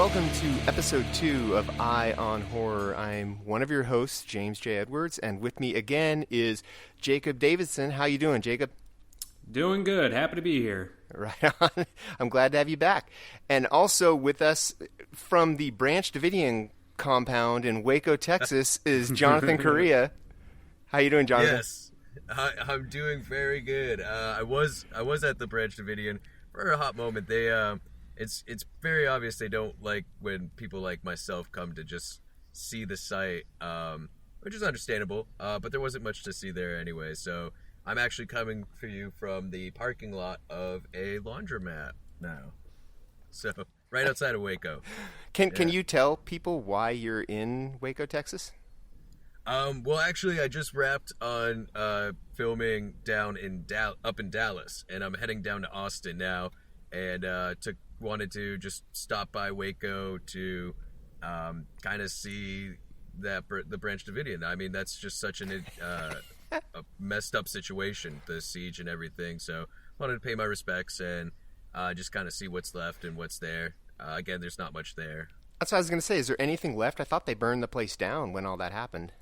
welcome to episode 2 of Eye on Horror. I'm one of your hosts, James J. Edwards, and with me again is Jacob Davidson. How you doing, Jacob? Doing good. Happy to be here. Right on. I'm glad to have you back. And also with us from the Branch Davidian compound in Waco, Texas, is Jonathan Correa. How you doing, Jonathan? Yes, I'm doing very good. I was at the Branch Davidian for a hot moment. It's very obvious they don't like when people like myself come to just see the site, which is understandable. But there wasn't much to see there anyway, so I'm actually coming for you from the parking lot of a laundromat now. So right outside of Waco. Can you tell people why you're in Waco, Texas? Well, actually, I just wrapped on filming down up in Dallas, and I'm heading down to Austin now, and wanted to just stop by Waco to kind of see the Branch Davidian. I mean, that's just such a messed up situation, the siege and everything. So wanted to pay my respects and just kind of see what's left and what's there. Again, there's not much there. That's what I was going to say. Is there anything left? I thought they burned the place down when all that happened.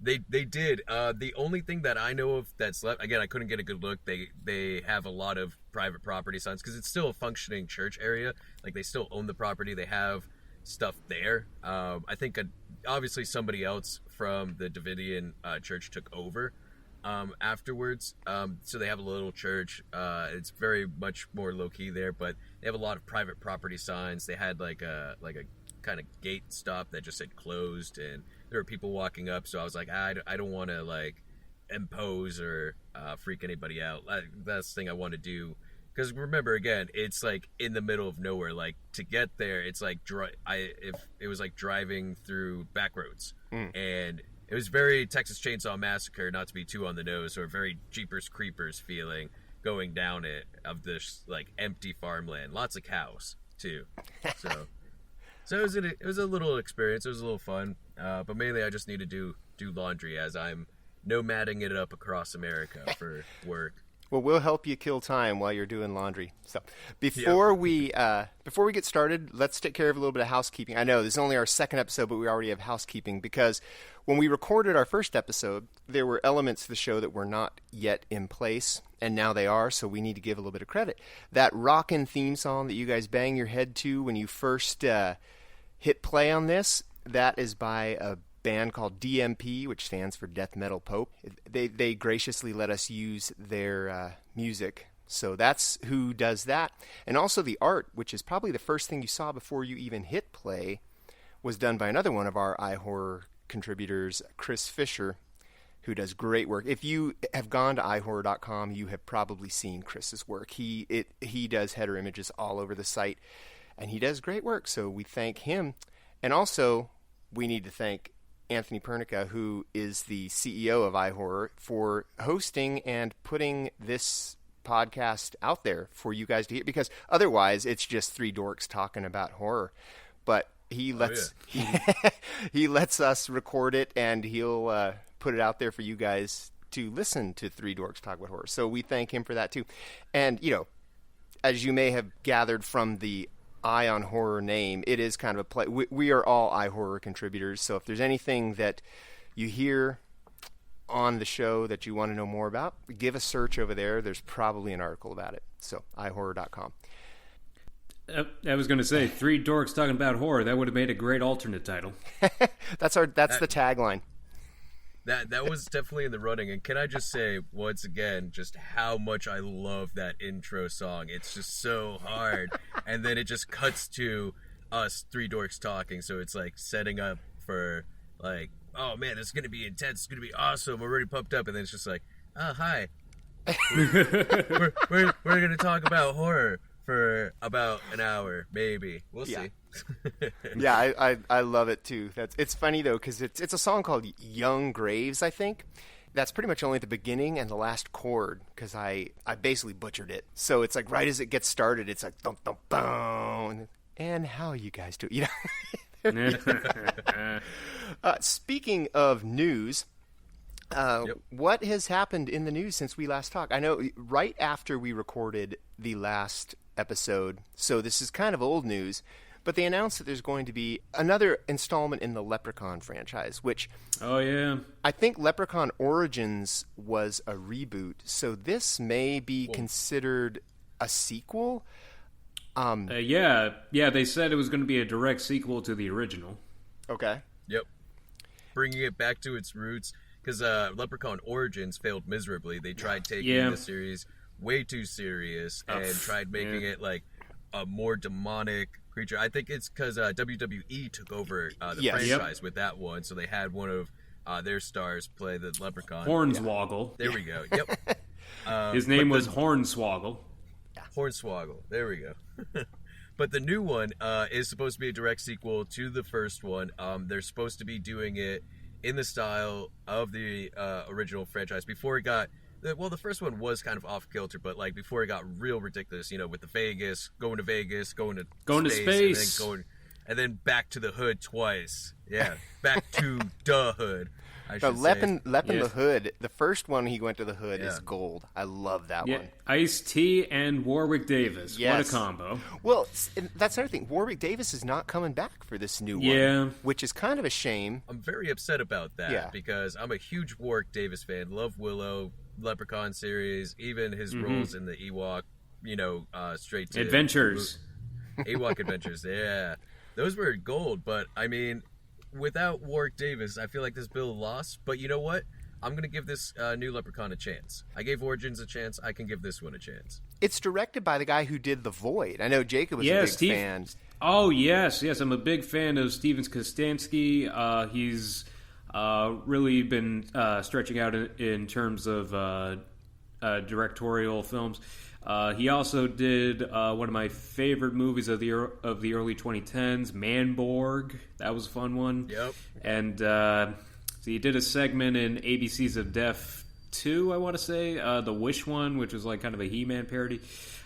They did. The only thing that I know of that's left, again, I couldn't get a good look. They have a lot of private property signs because it's still a functioning church area. Like, they still own the property. They have stuff there. I think obviously somebody else from the Davidian church took over afterwards. So they have a little church. It's very much more low key there, but they have a lot of private property signs. They had like a kind of gate stop that just said closed, and there were people walking up, so I was like, I don't want to like impose or freak anybody out. That's the thing I want to do, because remember, again, it's like in the middle of nowhere. Like, to get there, it's like if it was like driving through back roads, and it was very Texas Chainsaw Massacre, not to be too on the nose, or very Jeepers Creepers feeling going down it of this like empty farmland, lots of cows too. So it was a little experience. It was a little fun, but mainly I just need to do laundry as I'm nomading it up across America for work. Well, we'll help you kill time while you're doing laundry. So before we get started, let's take care of a little bit of housekeeping. I know this is only our second episode, but we already have housekeeping because when we recorded our first episode, there were elements to the show that were not yet in place, and now they are, so we need to give a little bit of credit. That rockin' theme song that you guys bang your head to when you first hit play on this, that is by a band called DMP, which stands for Death Metal Pope. They graciously let us use their music. So that's who does that. And also the art, which is probably the first thing you saw before you even hit play, was done by another one of our iHorror contributors, Chris Fisher, who does great work. If you have gone to iHorror.com, you have probably seen Chris's work. He does header images all over the site, and he does great work, so we thank him. And also, we need to thank Anthony Pernica, who is the CEO of iHorror, for hosting and putting this podcast out there for you guys to hear, because otherwise it's just three dorks talking about horror. But he lets he lets us record it, and he'll put it out there for you guys to listen to three dorks talk about horror. So we thank him for that too. And, you know, as you may have gathered from the Eye on Horror name, it is kind of a play. We are all iHorror contributors, so if there's anything that you hear on the show that you want to know more about, give a search over there. There's probably an article about it. So, iHorror.com. I was going to say, three dorks talking about horror. That would have made a great alternate title. That's the tagline. That was definitely in the running. And can I just say, once again, just how much I love that intro song. It's just so hard. And then it just cuts to us three dorks talking. So it's like setting up for like, oh man, this is going to be intense. It's going to be awesome. We're already pumped up. And then it's just like, oh, hi. we're going to talk about horror for about an hour, maybe. We'll see. Yeah, I love it too. It's funny though, because it's a song called Young Graves, I think. That's pretty much only the beginning and the last chord, because I basically butchered it. So it's like right as it gets started, it's like dum dum dum. And how you guys do, you know? Speaking of news, what has happened in the news since we last talked? I know right after we recorded the last episode, so this is kind of old news. But they announced that there's going to be another installment in the Leprechaun franchise, which... Oh, yeah. I think Leprechaun Origins was a reboot, so this may be considered a sequel. Yeah, they said it was going to be a direct sequel to the original. Okay. Yep. Bringing it back to its roots, because Leprechaun Origins failed miserably. They tried taking the series way too serious and tried making it like a more demonic creature. I think it's because WWE took over the franchise with that one, so they had one of their stars play the Leprechaun. Hornswoggle. There we go. Yep. His name was Hornswoggle. Hornswoggle. There we go. But the new one is supposed to be a direct sequel to the first one. They're supposed to be doing it in the style of the original franchise before it got... Well, the first one was kind of off-kilter, but like before it got real ridiculous, with the Vegas, going to space. And then back to the hood twice. Yeah, back to the hood. Leppin the Hood, the first one he went to the hood is gold. I love that one. Ice-T and Warwick Davis. Yes. What a combo. Well, that's another thing. Warwick Davis is not coming back for this new one, which is kind of a shame. I'm very upset about that because I'm a huge Warwick Davis fan. Love Willow, Leprechaun series, even his roles in the Ewok, straight to... Adventures. Ewok Adventures, yeah. Those were gold, but, I mean... Without Warwick Davis, I feel like this bill lost. But you know what? I'm going to give this new Leprechaun a chance. I gave Origins a chance. I can give this one a chance. It's directed by the guy who did The Void. I know Jacob was a big fan. Oh, yes. I'm a big fan of Steven Kostanski. He's really been stretching out in terms of directorial films. He also did one of my favorite movies of the early 2010s, Manborg. That was a fun one. Yep. And so he did a segment in ABCs of Death 2, I want to say, the Wish one, which was like kind of a He-Man parody.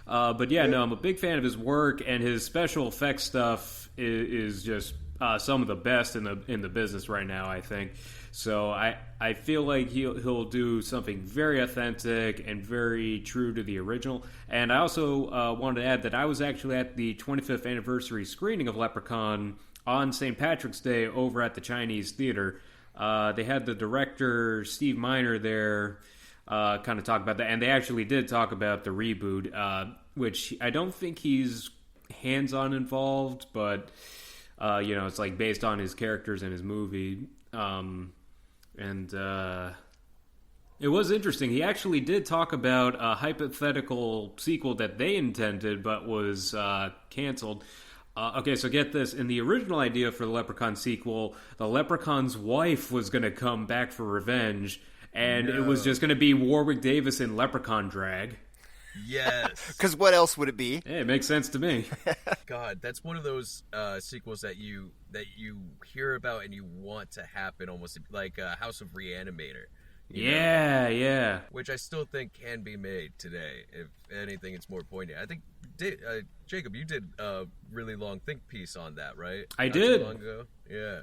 But yeah, no, I'm a big fan of his work, and his special effects stuff is just some of the best in the business right now, I think. So I feel like he'll do something very authentic and very true to the original. And I also wanted to add that I was actually at the 25th anniversary screening of Leprechaun on St. Patrick's Day over at the Chinese Theater. They had the director, Steve Miner, there kind of talk about that. And they actually did talk about the reboot, which I don't think he's hands-on involved, but, it's like based on his characters in his movie. And it was interesting. He actually did talk about a hypothetical sequel that they intended but was canceled. Okay, so get this. In the original idea for the Leprechaun sequel, the Leprechaun's wife was going to come back for revenge, and it was just going to be Warwick Davis in Leprechaun drag. Yes. Because what else would it be? Yeah, it makes sense to me. God, that's one of those sequels that you hear about and you want to happen, almost like House of Reanimator. Yeah. Which I still think can be made today. If anything, it's more poignant. I think, Jacob, you did a really long think piece on that, right? I did. Too long ago? Yeah.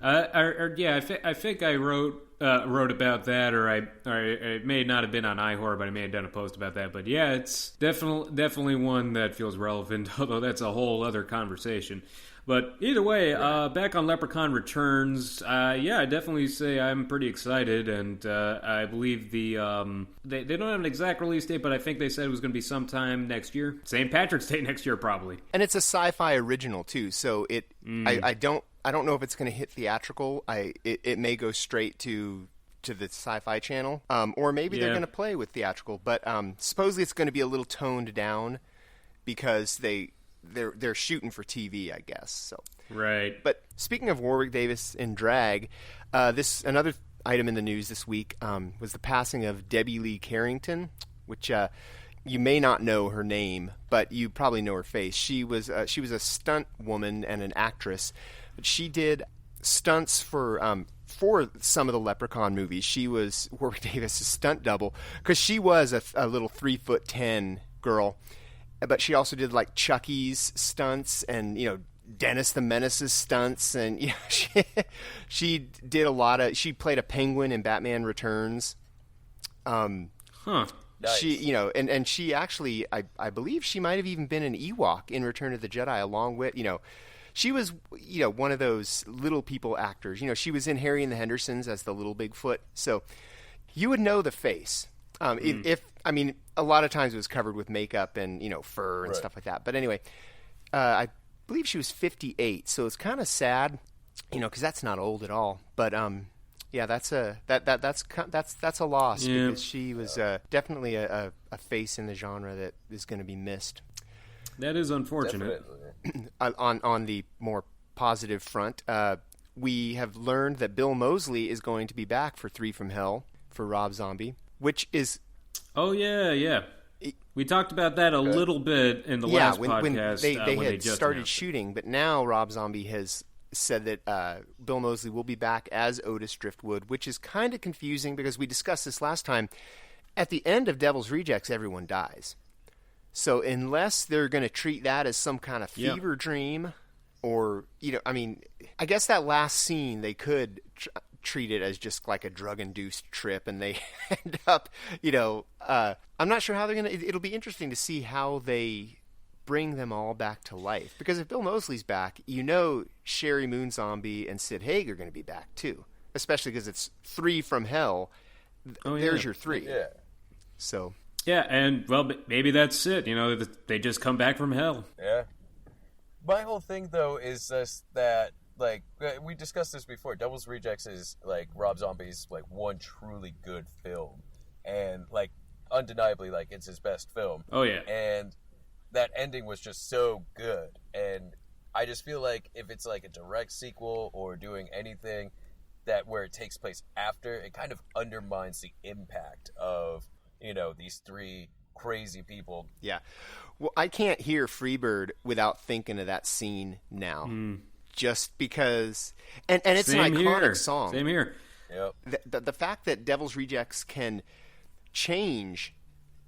I think I wrote about that, or it may not have been on iHorror, but I may have done a post about that. But yeah, it's definitely one that feels relevant, although that's a whole other conversation. But either way, back on Leprechaun Returns, I definitely say I'm pretty excited, and I believe they don't have an exact release date, but I think they said it was going to be sometime next year. St. Patrick's Day next year, probably. And it's a sci-fi original too, so I don't know if it's going to hit theatrical. It may go straight to the Sci-Fi Channel, or maybe they're going to play with theatrical. But supposedly it's going to be a little toned down because they're shooting for TV, I guess. So right. But speaking of Warwick Davis in drag, another item in the news this week was the passing of Debbie Lee Carrington, which you may not know her name, but you probably know her face. She was a stunt woman and an actress. But she did stunts for some of the Leprechaun movies. She was Warwick Davis' stunt double because she was a little 3'10" girl. But she also did like Chucky's stunts and Dennis the Menace's stunts, and she did a lot of. She played a penguin in Batman Returns. Nice. She and she actually I believe she might have even been an Ewok in Return of the Jedi along with she was, one of those little people actors. She was in Harry and the Hendersons as the little Bigfoot. So you would know the face. A lot of times it was covered with makeup and, fur and stuff like that. But anyway, I believe she was 58. So it's kind of sad, because that's not old at all. But, yeah, that's a loss because she was definitely a face in the genre that is going to be missed. That is unfortunate. On the more positive front, we have learned that Bill Moseley is going to be back for 3 from Hell for Rob Zombie, which is... Oh, yeah. We talked about that a little bit in the last podcast. When they had just started shooting, but now Rob Zombie has said that Bill Moseley will be back as Otis Driftwood, which is kind of confusing because we discussed this last time. At the end of Devil's Rejects, everyone dies. So unless they're going to treat that as some kind of fever dream or, I guess that last scene they could treat it as just like a drug-induced trip and they end up, I'm not sure how they're going to... It'll be interesting to see how they bring them all back to life. Because if Bill Moseley's back, Sherry Moon Zombie and Sid Haig are going to be back too. Especially because it's 3 from Hell. There's your 3. Yeah. So... Yeah, and, well, maybe that's it. They just come back from hell. Yeah. My whole thing, though, is just that, we discussed this before. Devil's Rejects is, Rob Zombie's, one truly good film. And, undeniably, it's his best film. Oh, yeah. And that ending was just so good. And I just feel like if it's, a direct sequel or doing anything where it takes place after, it kind of undermines the impact of... these 3 crazy people. Yeah. Well, I can't hear Freebird without thinking of that scene now. Just because... And it's an iconic song. Same here. Yep. The fact that Devil's Rejects can change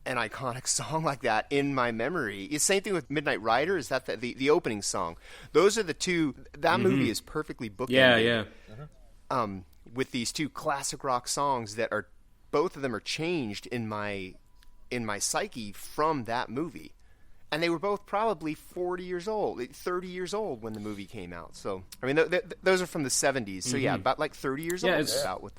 an iconic song like that in my memory. It's the same thing with Midnight Rider. Is that the opening song? Those are the 2... That movie is perfectly bookended. Yeah. Mm-hmm. With these 2 classic rock songs that are... Both of them are changed in my psyche from that movie. And they were both probably 40 years old, 30 years old when the movie came out. So, those are from the 70s. So, yeah, about 30 years old is about what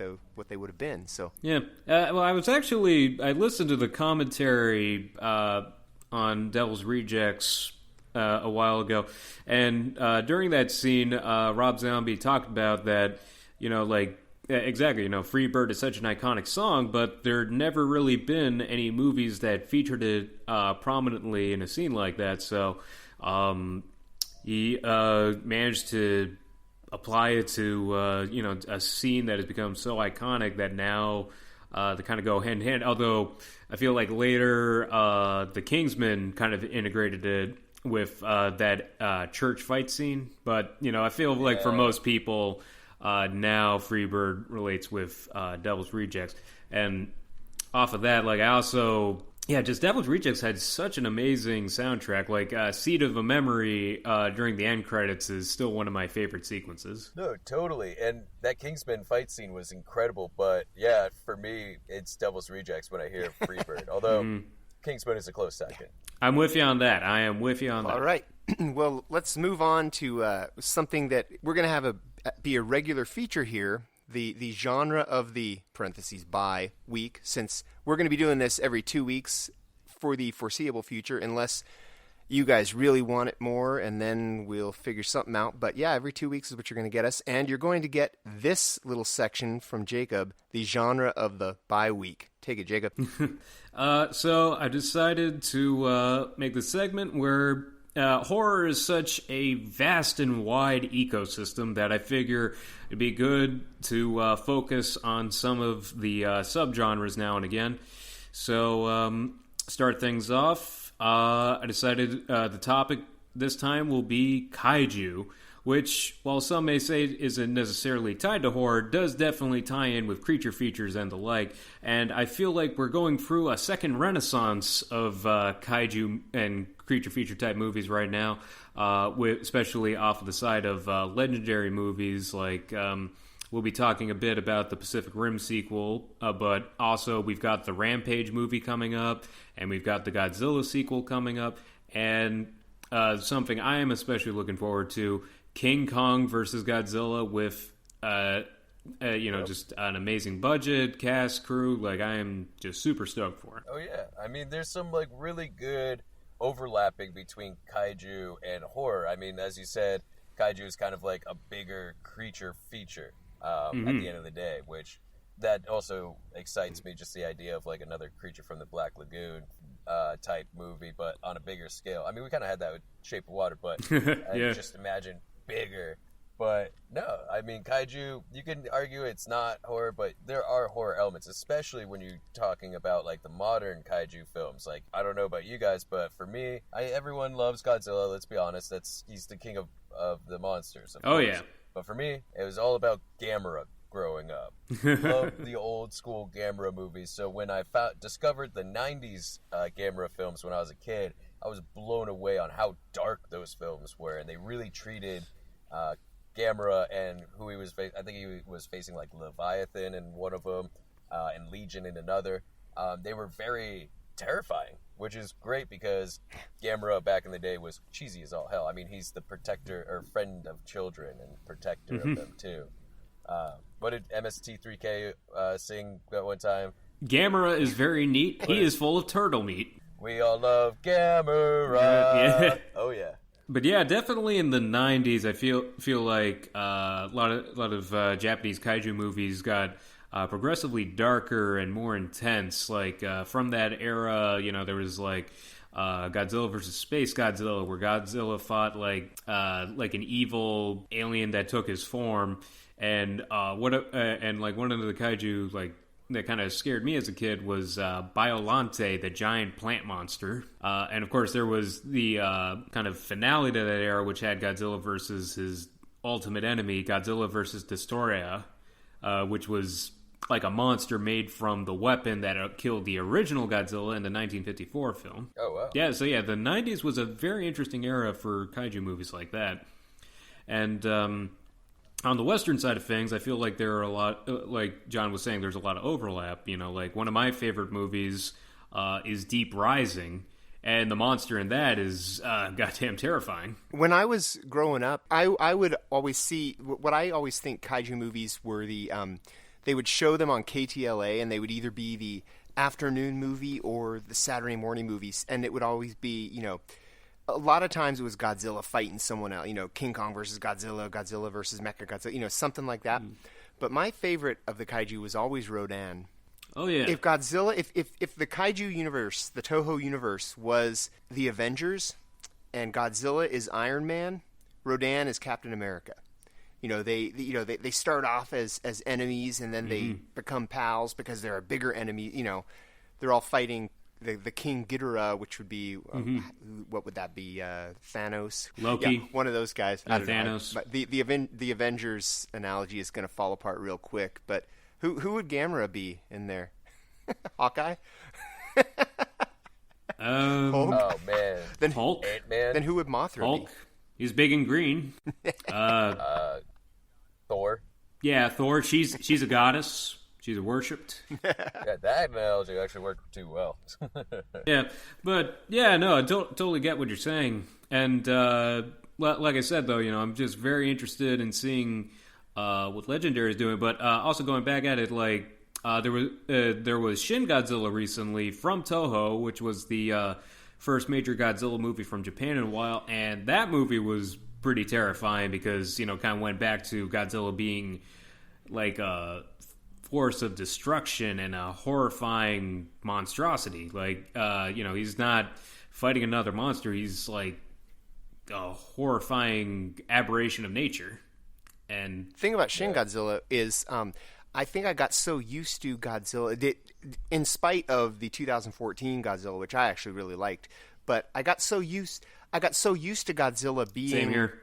they would have been. So, yeah. Well, I listened to the commentary on Devil's Rejects a while ago. And during that scene, Rob Zombie talked about that, exactly, Freebird is such an iconic song, but there never really been any movies that featured it prominently in a scene like that. So he managed to apply it to a scene that has become so iconic that now they kind of go hand in hand. Although I feel like later the Kingsman kind of integrated it with that church fight scene. But I feel like for most people. Now Freebird relates with Devil's Rejects. And off of that, just Devil's Rejects had such an amazing soundtrack. Seed of a Memory during the end credits is still one of my favorite sequences. No, totally. And that Kingsman fight scene was incredible. But, yeah, for me, it's Devil's Rejects when I hear Freebird. Although Kingsman is a close second. I'm with you on that. I am with you on that. All right. Well, let's move on to something that we're going to have be a regular feature here, the genre of the parentheses by week, since we're going to be doing this every 2 weeks for the foreseeable future, unless you guys really want it more, and then we'll figure something out. But yeah, every 2 weeks is what you're going to get us, and you're going to get this little section from Jacob, the genre of the bye week. Take it, Jacob. So I decided to make the segment where horror is such a vast and wide ecosystem that I figure it'd be good to focus on some of the subgenres now and again. So, start things off. I decided the topic this time will be Kaiju, which, while some may say isn't necessarily tied to horror, does definitely tie in with creature features and the like. And I feel like we're going through a second renaissance of Kaiju and creature feature type movies right now, especially off of the side of legendary movies. We'll be talking a bit about the Pacific Rim sequel, but also we've got the Rampage movie coming up, and we've got the Godzilla sequel coming up, and something I am especially looking forward to, King Kong versus Godzilla with just an amazing budget, cast, crew. Like, I am just super stoked for it. Oh yeah, I mean, there's some like really good overlapping between kaiju and horror. I mean, as you said, kaiju is kind of like a bigger creature feature at the end of the day, which that also excites me. Just the idea of like another Creature from the Black Lagoon type movie, but on a bigger scale. I mean, we kind of had that with Shape of Water, but just imagine bigger. But no, I mean, kaiju, you can argue it's not horror, but there are horror elements, especially when you're talking about like the modern kaiju films. Like, I don't know about you guys, but for me, everyone loves Godzilla. Let's be honest, he's the king of the monsters. Of course. Yeah. But for me, it was all about Gamera growing up. Loved the old school Gamera movies. So when I discovered the 90s Gamera films when I was a kid, I was blown away on how dark those films were. And they really treated Gamera and who he was I think he was facing like Leviathan in one of them and Legion in another. They were very terrifying, which is great because Gamera back in the day was cheesy as all hell. I mean, he's the protector or friend of children and protector of them too. What did MST3K sing that one time? Gamera is very neat. He is full of turtle meat. We all love Gamera. Yeah. Oh yeah. But yeah, definitely in the 90s, I feel like a lot of Japanese kaiju movies got progressively darker and more intense. Like from that era, there was like Godzilla versus Space Godzilla, where Godzilla fought like an evil alien that took his form, and one of the kaiju like that kind of scared me as a kid was Biolante, the giant plant monster. And of course, there was the kind of finale to that era, which had Godzilla versus his ultimate enemy, Godzilla versus Destoria, which was like a monster made from the weapon that killed the original Godzilla in the 1954 film. Oh, wow. Yeah, so the 90s was a very interesting era for kaiju movies like that. And on the Western side of things, I feel like there are a lot, like John was saying, there's a lot of overlap. Like one of my favorite movies is Deep Rising, and the monster in that is goddamn terrifying. When I was growing up, I would always see, what I always think kaiju movies were they would show them on KTLA, and they would either be the afternoon movie or the Saturday morning movies, and it would always be, a lot of times it was Godzilla fighting someone else, King Kong versus Godzilla, Godzilla versus Mechagodzilla, something like that. But my favorite of the kaiju was always Rodan. Oh yeah. If Godzilla, if the kaiju universe, the Toho universe was the Avengers, and Godzilla is Iron Man, Rodan is Captain America. They start off as enemies, and then they become pals because they're a bigger enemy. They're all fighting the King Ghidorah, which would be what would that be? Thanos, Loki, one of those guys. I don't Thanos. know. But the Avengers analogy is going to fall apart real quick. But who would Gamera be in there? Hawkeye. Hulk? Oh man. Then Hulk. Ant-Man. Then who would Mothra Hulk. be? He's big and green. Thor. Yeah, Thor. She's a goddess. She's worshipped. Yeah, that analogy actually worked too well. Yeah, but yeah, no, I totally get what you're saying. And like I said, though, I'm just very interested in seeing what Legendary is doing. But also going back at it, like there was Shin Godzilla recently from Toho, which was the first major Godzilla movie from Japan in a while, and that movie was pretty terrifying because kind of went back to Godzilla being like a force of destruction and a horrifying monstrosity. Like he's not fighting another monster, he's like a horrifying aberration of nature. And the thing about Shin Godzilla is I think I got so used to Godzilla in spite of the 2014 Godzilla, which I actually really liked, but I got so used to Godzilla being same here.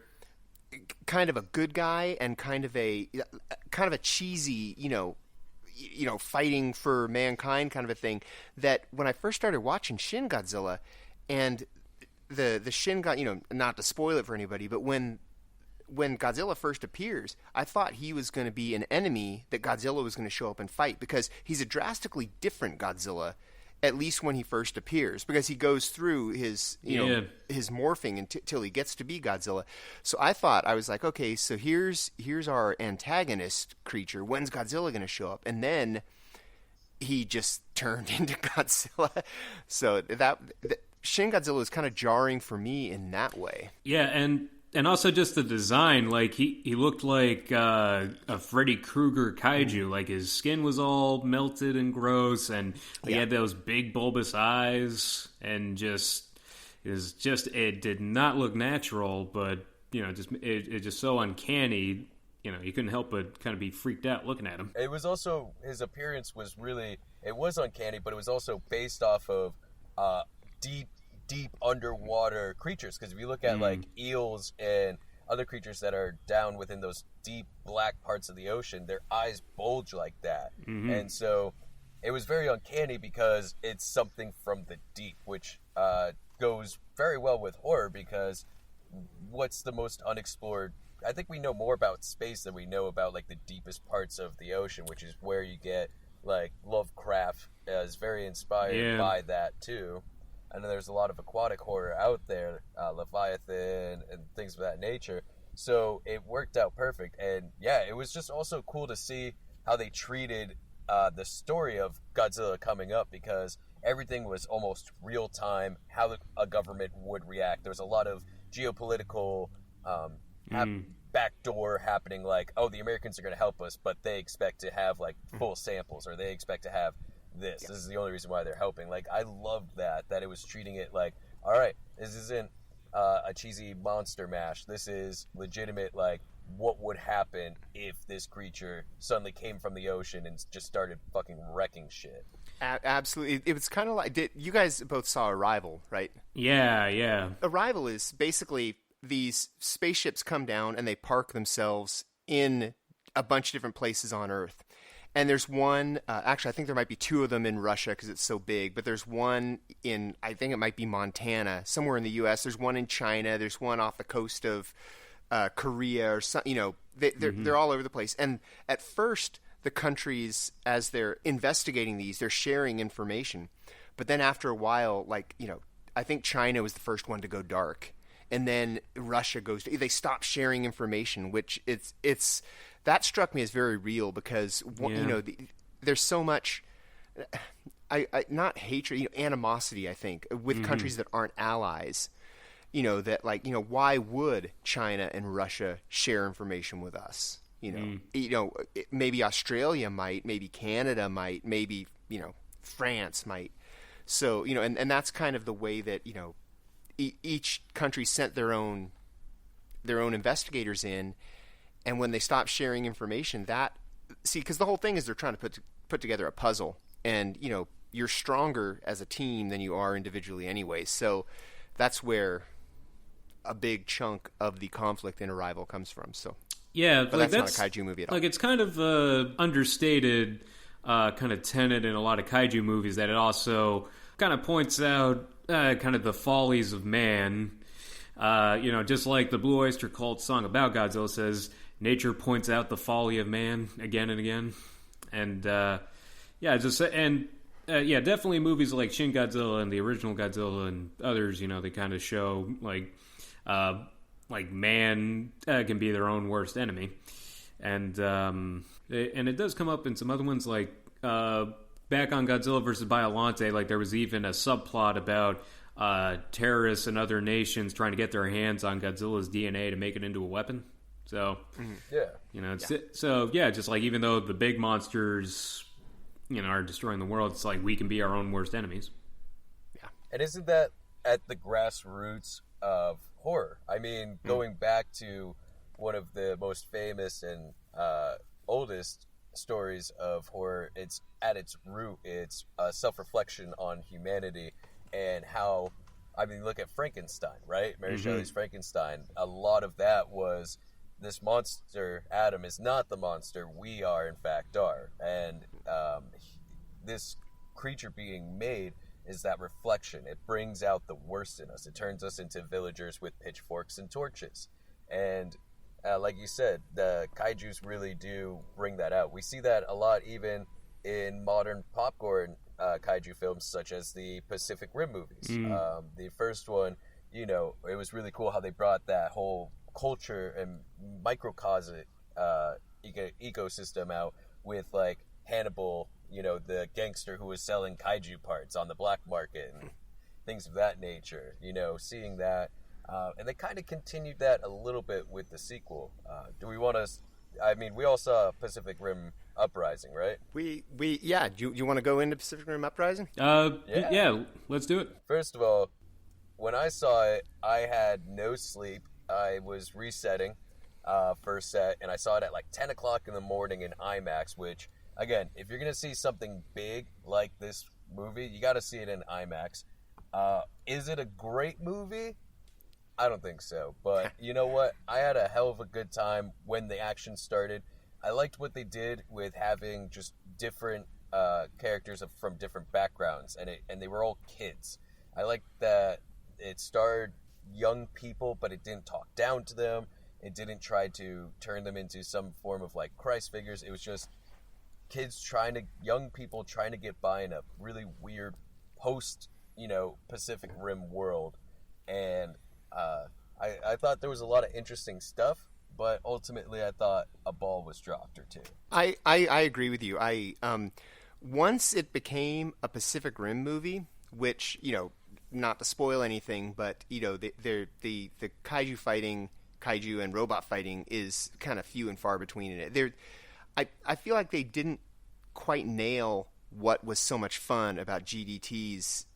Kind of a good guy and kind of a cheesy, fighting for mankind kind of a thing, that when I first started watching Shin Godzilla and the Shin God, not to spoil it for anybody, but when Godzilla first appears, I thought he was going to be an enemy that Godzilla was going to show up and fight, because he's a drastically different Godzilla at least when he first appears, because he goes through his, his morphing until he gets to be Godzilla. So I was like, okay, so here's our antagonist creature. When's Godzilla going to show up? And then he just turned into Godzilla. So that Shin Godzilla is kind of jarring for me in that way. Yeah, and also just the design, like he looked like a Freddy Krueger kaiju. Like his skin was all melted and gross, and he had those big bulbous eyes, and it did not look natural. But it just so uncanny. You couldn't help but kind of be freaked out looking at him. It was also, his appearance was it was uncanny, but it was also based off of deep underwater creatures, because if you look at like eels and other creatures that are down within those deep black parts of the ocean, their eyes bulge like that. And so it was very uncanny because it's something from the deep, which goes very well with horror, because what's the most unexplored? I think we know more about space than we know about like the deepest parts of the ocean, which is where you get like Lovecraft is very inspired by that too. And there's a lot of aquatic horror out there, Leviathan and things of that nature. So it worked out perfect. And yeah, it was just also cool to see how they treated the story of Godzilla coming up, because everything was almost real time, how a government would react. There was a lot of geopolitical backdoor happening, like, oh, the Americans are going to help us, but they expect to have like full samples, or they expect to have this is the only reason why they're helping. Like, I loved that it was treating it like, all right, this isn't a cheesy monster mash, this is legitimate, like, what would happen if this creature suddenly came from the ocean and just started fucking wrecking shit. Absolutely. It was kind of like, you guys both saw Arrival, right? Yeah. Arrival is basically these spaceships come down and they park themselves in a bunch of different places on Earth. And there's one, actually I think there might be two of them in Russia because it's so big, but there's one in, I think it might be Montana, somewhere in the U.S. There's one in China. There's one off the coast of Korea or something. They're all over the place. And at first, the countries, as they're investigating these, they're sharing information. But then after a while, I think China was the first one to go dark. And then Russia they stop sharing information, which that struck me as very real, because there's so much not hatred, animosity, I think, with countries that aren't allies. Why would China and Russia share information with us? Maybe Australia might, maybe Canada might, maybe France might. So and that's kind of the way that each country sent their own investigators in. And when they stop sharing information, because the whole thing is they're trying to put together a puzzle, and you're stronger as a team than you are individually anyway. So that's where a big chunk of the conflict in Arrival comes from. So but that's not a kaiju movie at all. Like, it's kind of understated kind of tenet in a lot of kaiju movies, that it also kind of points out kind of the follies of man. Just like the Blue Oyster Cult song about Godzilla says, nature points out the folly of man again and again. And definitely movies like Shin Godzilla and the original Godzilla and others, they kind of show like man can be their own worst enemy. And it does come up in some other ones, like back on Godzilla versus Biollante, like there was even a subplot about terrorists and other nations trying to get their hands on Godzilla's DNA to make it into a weapon. So, just like, even though the big monsters, are destroying the world, it's like we can be our own worst enemies. Yeah. And isn't that at the grassroots of horror? I mean, going back to one of the most famous and oldest stories of horror, it's at its root, it's a self-reflection on humanity. And how, look at Frankenstein, right? Mary Shelley's Frankenstein. A lot of that was, this monster, Adam, is not the monster. We are, in fact, are. And this creature being made is that reflection. It brings out the worst in us. It turns us into villagers with pitchforks and torches. And like you said, the kaijus really do bring that out. We see that a lot even in modern popcorn kaiju films, such as the Pacific Rim movies. The first one, you know, it was really cool how they brought that whole culture and microcosm ecosystem out with, like, Hannibal, you know, the gangster who was selling kaiju parts on the black market and things of that nature, you know, seeing that. And they kind of continued that a little bit with the sequel. Do we want to... I mean, we all saw Pacific Rim Uprising, right? Yeah. Do you want to go into Pacific Rim Uprising? Yeah, let's do it. First of all, when I saw it, I had no sleep. I was resetting first set, and I saw it at like 10 o'clock in the morning in IMAX, which, again, if you're going to see something big like this movie, you got to see it in IMAX. Is it a great movie? I don't think so, but you know what? I had a hell of a good time when the action started. I liked what they did with having just different characters from different backgrounds, and they were all kids. I liked that it starred young people, but it didn't talk down to them. It didn't try to turn them into some form of like Christ figures. It was just young people trying to get by in a really weird post, you know, Pacific Rim world, and I thought there was a lot of interesting stuff, but ultimately I thought a ball was dropped or two. I agree with you. Once it became a Pacific Rim movie, which, you know, not to spoil anything, but, you know, the kaiju and robot fighting is kind of few and far between in it. I feel like they didn't quite nail what was so much fun about GDT's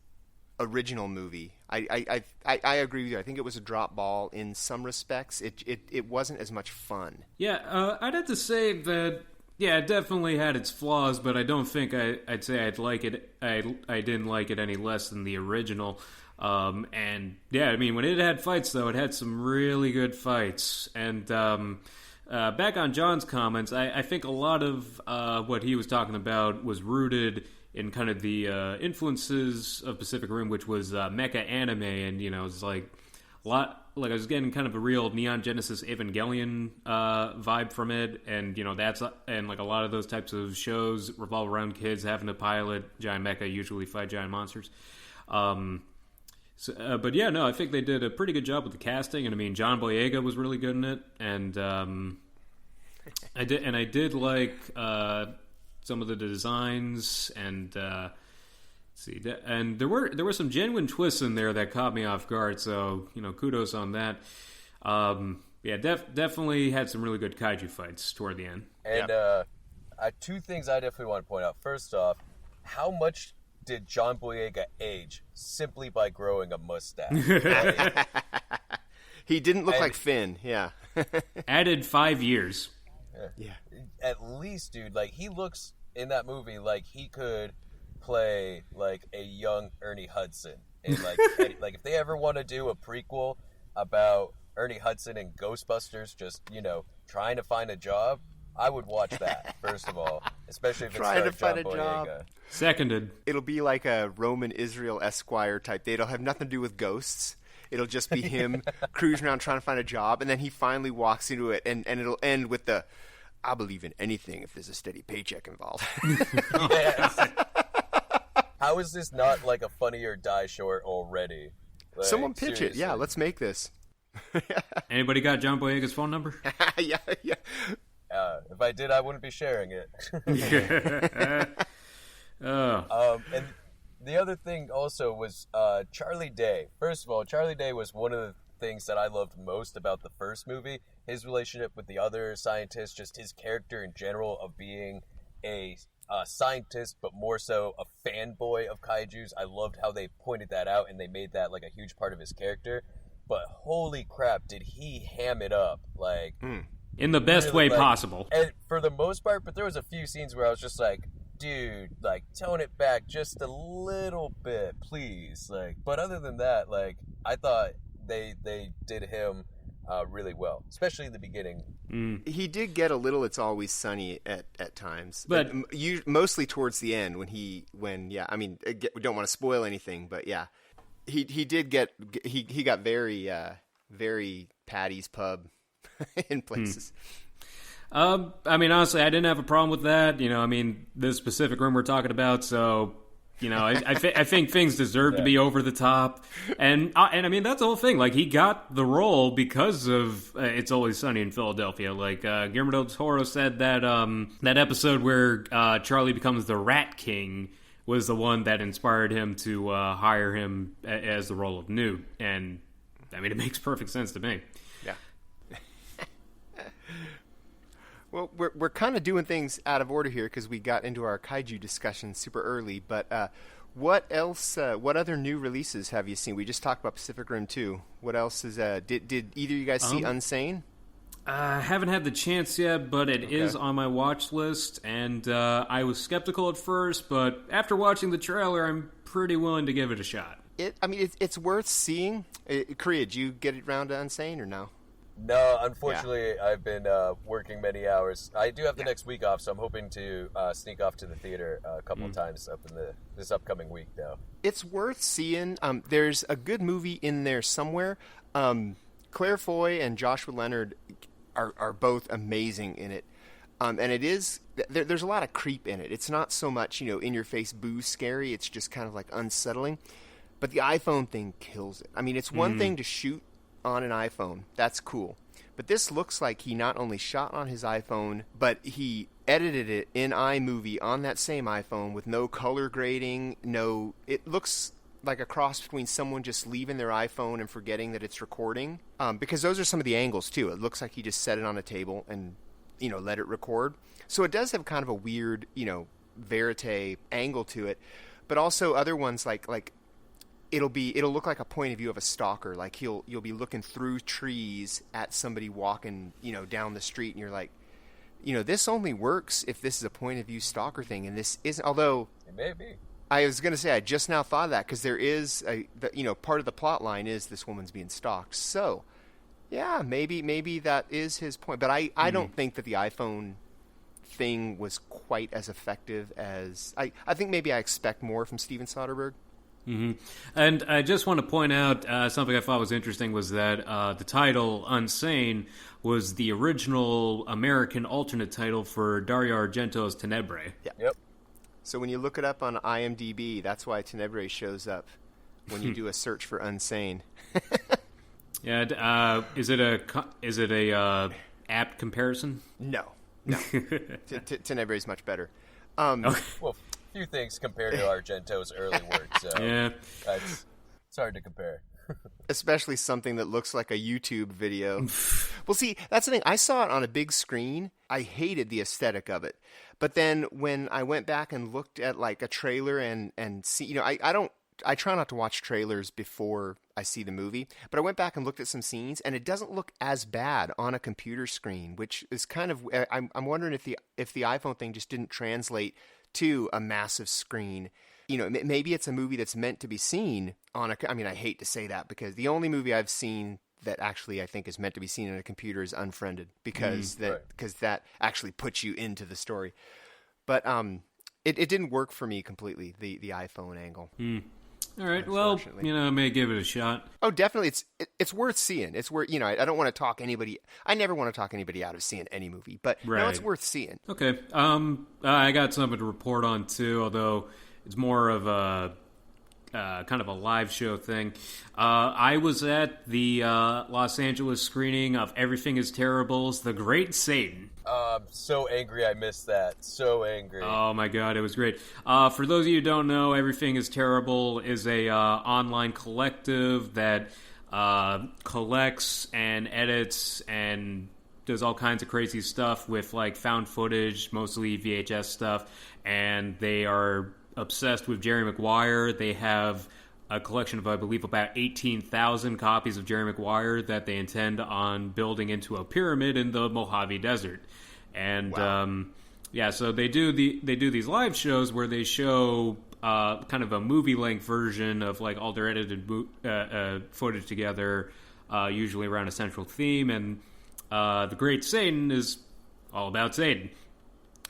original movie. I agree with you. I think it was a drop ball in some respects. It wasn't as much fun. Yeah, I'd have to say that, yeah, it definitely had its flaws, but I don't think I'd say I'd like it. I didn't like it any less than the original. And yeah, I mean, when it had fights, though, it had some really good fights. And back on John's comments, I think a lot of what he was talking about was rooted in kind of the influences of Pacific Rim, which was mecha anime, and, you know, it's like a lot, like I was getting kind of a real Neon Genesis Evangelion vibe from it, and, you know, and like a lot of those types of shows revolve around kids having to pilot giant mecha, usually fight giant monsters. But yeah, no, I think they did a pretty good job with the casting, and I mean, John Boyega was really good in it, and I did like some of the designs, and and there were some genuine twists in there that caught me off guard. So, you know, kudos on that. Yeah, definitely had some really good kaiju fights toward the end. And two things I definitely want to point out. First off, how much did John Boyega age simply by growing a mustache? He didn't look like Finn. Yeah. Added 5 years. Yeah. At least, dude, like, he looks in that movie like he could play like a young Ernie Hudson. And like, like if they ever want to do a prequel about Ernie Hudson and Ghostbusters, just, you know, trying to find a job, I would watch that, first of all, especially if it's trying to find John a Boyega. job. Seconded. It'll be like a Roman Israel Esquire type. It'll have nothing to do with ghosts. It'll just be him cruising around trying to find a job, and then he finally walks into it, and it'll end with the, I believe in anything if there's a steady paycheck involved. Yes. How is this not like a Funny or Die short already? Like, Someone pitch seriously. it. Yeah, let's make this. Anybody got John Boyega's phone number? Yeah. If I did, I wouldn't be sharing it. And the other thing also was Charlie Day. First of all, Charlie Day was one of the things that I loved most about the first movie. His relationship with the other scientists, just his character in general of being a scientist, but more so a fanboy of kaijus. I loved how they pointed that out, and they made that like a huge part of his character. But holy crap, did he ham it up, like in the best really, way like, possible. And for the most part, but there was a few scenes where I was just like, dude, like, tone it back just a little bit, please. Like, but other than that, like, I thought they did him really well, especially in the beginning. He did get a little It's Always Sunny at times, but mostly towards the end I mean, we don't want to spoil anything, but yeah, he did get he got very very Patty's Pub in places. I mean, honestly, I didn't have a problem with that. You know, I mean, this Pacific Rim we're talking about, so I think things deserve to be over the top, and I mean that's the whole thing. Like he got the role because of It's Always Sunny in Philadelphia. Like Guillermo del Toro said that that episode where Charlie becomes the Rat King was the one that inspired him to hire him as the role of Newt, and I mean it makes perfect sense to me. Yeah. Well, we're kind of doing things out of order here because we got into our Kaiju discussion super early. But what else? What other new releases have you seen? We just talked about Pacific Rim 2. What else is? Did either of you guys see Unsane? I haven't had the chance yet, but it is on my watch list. And I was skeptical at first, but after watching the trailer, I'm pretty willing to give it a shot. It's worth seeing. Korea, did you get it around to Unsane or no? No, unfortunately, I've been working many hours. I do have the next week off, so I'm hoping to sneak off to the theater a couple of times up in this upcoming week, though. It's worth seeing. There's a good movie in there somewhere. Claire Foy and Joshua Leonard are both amazing in it. And it is there's a lot of creep in it. It's not so much, in your face boo scary. It's just kind of like unsettling. But the iPhone thing kills it. I mean, it's one thing to shoot on an iPhone. That's cool. But this looks like he not only shot on his iPhone, but he edited it in iMovie on that same iPhone with no color grading, it looks like a cross between someone just leaving their iPhone and forgetting that it's recording. Because those are some of the angles too. It looks like he just set it on a table and, let it record. So it does have kind of a weird, verite angle to it. But also other ones like it'll look like a point of view of a stalker. Like you'll be looking through trees at somebody walking, down the street, and you're like, this only works if this is a point of view stalker thing, and this isn't. Although it may be. I was going to say I just now thought of that because there is part of the plot line is this woman's being stalked. So yeah, maybe that is his point. But I don't think that the iPhone thing was quite as effective as I think. Maybe I expect more from Steven Soderbergh. Mm-hmm. And I just want to point out something I thought was interesting was that the title Unsane was the original American alternate title for Dario Argento's Tenebrae. Yeah. Yep. So when you look it up on IMDb, that's why Tenebrae shows up when you do a search for Unsane. Yeah. Is it a apt comparison? No. Tenebrae is much better. Okay. Well, few things compared to Argento's early work, so yeah, it's hard to compare. Especially something that looks like a YouTube video. Well, see, that's the thing. I saw it on a big screen. I hated the aesthetic of it. But then when I went back and looked at like a trailer and see, I try not to watch trailers before I see the movie, but I went back and looked at some scenes, and it doesn't look as bad on a computer screen, which is kind of. I'm wondering if the iPhone thing just didn't translate to a massive screen. Maybe it's a movie that's meant to be seen on a. I mean, I hate to say that because the only movie I've seen that actually I think is meant to be seen on a computer is Unfriended because that actually puts you into the story. But it didn't work for me completely. The iPhone angle. All right, well, I may give it a shot. Oh, definitely, it's worth seeing. It's worth, I don't want to talk anybody. I never want to talk anybody out of seeing any movie, but no, it's worth seeing. Okay, I got something to report on too, although it's more of a kind of a live show thing. I was at the Los Angeles screening of Everything Is Terrible's The Great Satan. So angry I missed that. So angry. Oh my god, it was great. For those of you who don't know, Everything Is Terrible is a online collective that collects and edits and does all kinds of crazy stuff with like found footage, mostly VHS stuff, and they are obsessed with Jerry Maguire. They have a collection of, I believe, about 18,000 copies of Jerry Maguire that they intend on building into a pyramid in the Mojave Desert. And wow. So they do these live shows where they show kind of a movie-length version of like all their edited footage together, usually around a central theme. And The Great Satan is all about Satan.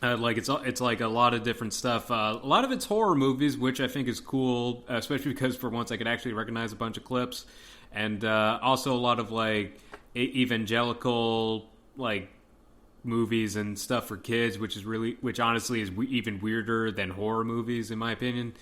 It's like a lot of different stuff. A lot of it's horror movies, which I think is cool, especially because for once I could actually recognize a bunch of clips, and also a lot of like evangelical like movies and stuff for kids, which honestly is even weirder than horror movies in my opinion.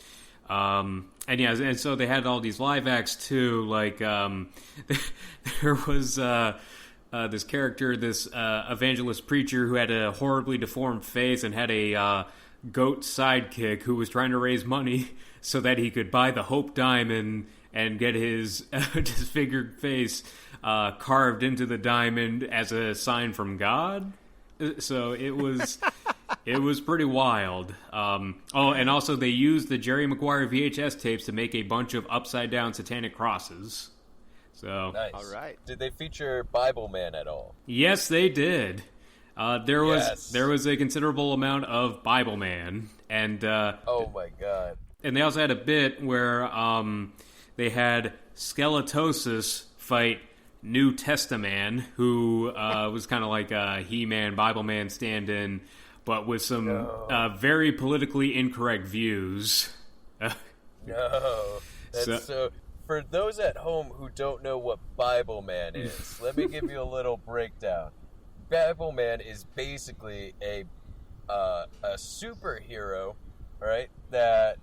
And yeah, and so they had all these live acts too. Like there was this character, this evangelist preacher who had a horribly deformed face and had a goat sidekick who was trying to raise money so that he could buy the Hope Diamond and get his disfigured face carved into the diamond as a sign from God. So it was pretty wild. And also they used the Jerry Maguire VHS tapes to make a bunch of upside down satanic crosses. So nice. All right. Did they feature Bible Man at all? Yes, they did. There was a considerable amount of Bible Man, and oh my god! And they also had a bit where they had Skeletosis fight New Testament, who was kind of like a He-Man, Bible Man stand-in, but with some very politically incorrect views. No, that's so. For those at home who don't know what Bible Man is, let me give you a little breakdown. Bible Man is basically a superhero, right, that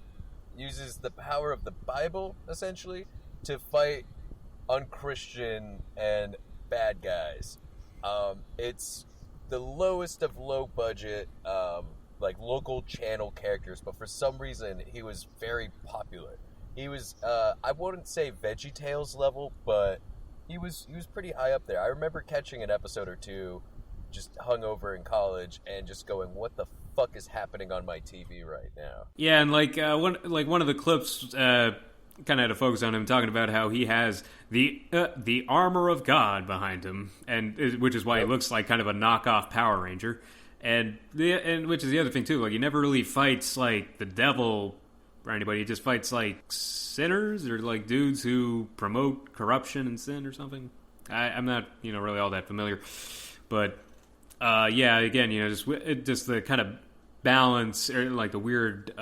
uses the power of the Bible, essentially, to fight unchristian and bad guys. It's the lowest of low budget, like local channel characters, but for some reason he was very popular. He was, I wouldn't say VeggieTales level, but he was pretty high up there. I remember catching an episode or two just hungover in college and just going, what the fuck is happening on my TV right now? Yeah, and one of the clips kind of had a focus on him talking about how he has the armor of God behind him, and which is why he looks like kind of a knockoff Power Ranger, and which is the other thing too. Like he never really fights like the devil or anybody. He just fights like sinners or like dudes who promote corruption and sin or something. I'm not really all that familiar, but. Yeah, again, just the kind of balance, or like the weird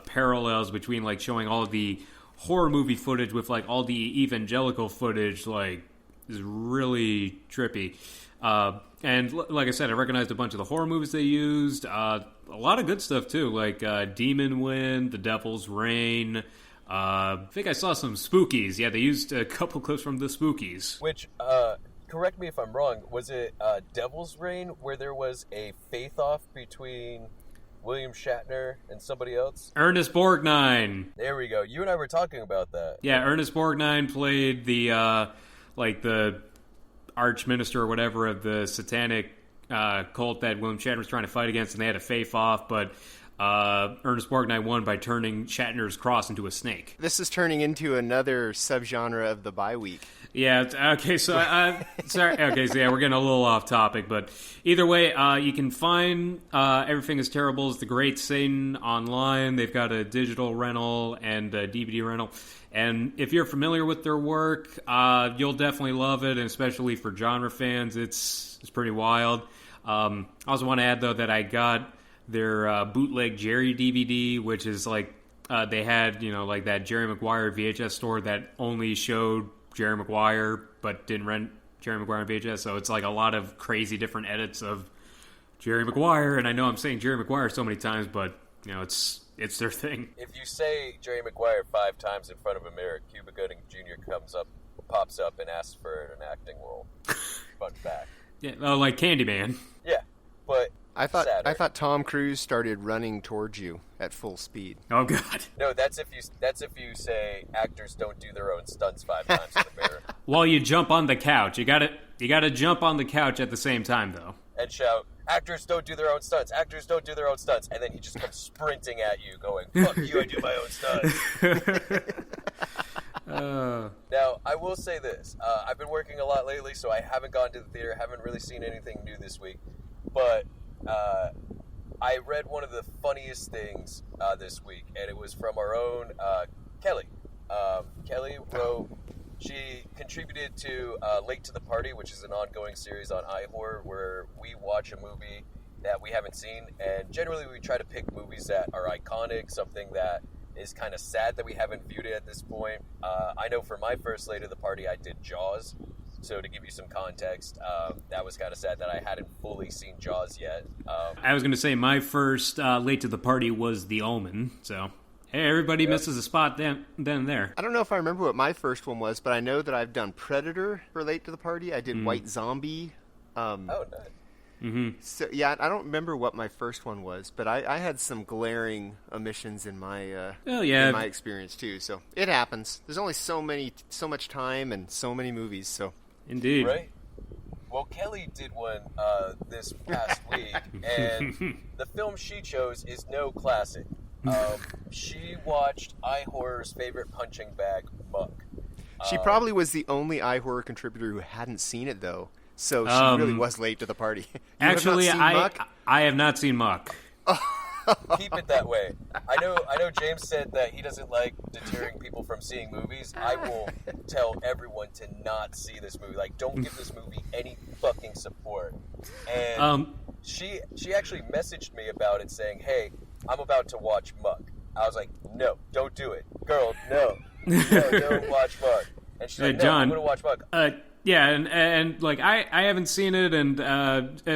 parallels between like showing all of the horror movie footage with like all the evangelical footage, like is really trippy. And like I said, I recognized a bunch of the horror movies they used. A lot of good stuff too, like Demon Wind, The Devil's Reign. I think I saw some Spookies. Yeah, they used a couple clips from the Spookies. Which, correct me if I'm wrong, was it Devil's Reign where there was a face-off between William Shatner and somebody else? Ernest Borgnine. There we go. You and I were talking about that. Yeah, Ernest Borgnine played the the archminister or whatever of the satanic cult that William Shatner was trying to fight against, and they had a face-off, but Ernest Borgnine won by turning Shatner's cross into a snake. This is turning into another subgenre of the bye week. Yeah, okay, so sorry. Okay, so yeah, we're getting a little off topic, but either way, you can find Everything is Terrible is the Great Satan online. They've got a digital rental and a DVD rental. And if you're familiar with their work, you'll definitely love it, and especially for genre fans, it's pretty wild. I also want to add, though, that I got their bootleg Jerry DVD, which is like they had, like that Jerry Maguire VHS store that only showed Jerry Maguire but didn't rent Jerry Maguire on VHS. So it's like a lot of crazy different edits of Jerry Maguire. And I know I'm saying Jerry Maguire so many times, but it's their thing. If you say Jerry Maguire 5 times in front of a mirror, Cuba Gooding Jr. pops up and asks for an acting role. Fun fact. Yeah, like Candyman. Yeah, but I thought Tom Cruise started running towards you at full speed. Oh God! No, that's if you say actors don't do their own stunts 5 times in the mirror. While you jump on the couch, you gotta jump on the couch at the same time, though. And shout, "Actors don't do their own stunts. Actors don't do their own stunts." And then he just comes sprinting at you, going, "Fuck you! I do my own stunts." Now, I will say this: I've been working a lot lately, so I haven't gone to the theater. Haven't really seen anything new this week, but. I read one of the funniest things this week, and it was from our own Kelly. Kelly wrote, she contributed to Late to the Party, which is an ongoing series on iHorror where we watch a movie that we haven't seen, and generally we try to pick movies that are iconic, something that is kind of sad that we haven't viewed it at this point. I know for my first Late to the Party, I did Jaws. So to give you some context, that was kind of sad that I hadn't fully seen Jaws yet. I was going to say my first Late to the Party was The Omen, so Hey, everybody misses a spot then there. I don't know if I remember what my first one was, but I know that I've done Predator for Late to the Party. I did White Zombie. Oh, nice. Mm-hmm. So yeah, I don't remember what my first one was, but I had some glaring omissions in my in my experience too. So it happens. There's only so much time and so many movies. So indeed, right. Well, Kelly did one this past week, and the film she chose is no classic. She watched iHorror's favorite punching bag, Muck. She probably was the only iHorror contributor who hadn't seen it though. So she really was late to the party. Actually, I have not seen Muck. Keep it that way. I know James said that he doesn't like deterring people from seeing movies. I will tell everyone to not see this movie. Like, don't give this movie any fucking support. And she actually messaged me about it saying, "Hey, I'm about to watch Muck." I was like, "No, don't do it. Girl, no, don't watch Muck." And she's like, "No, John, I'm going to watch Muck." Yeah, and like I haven't seen it, and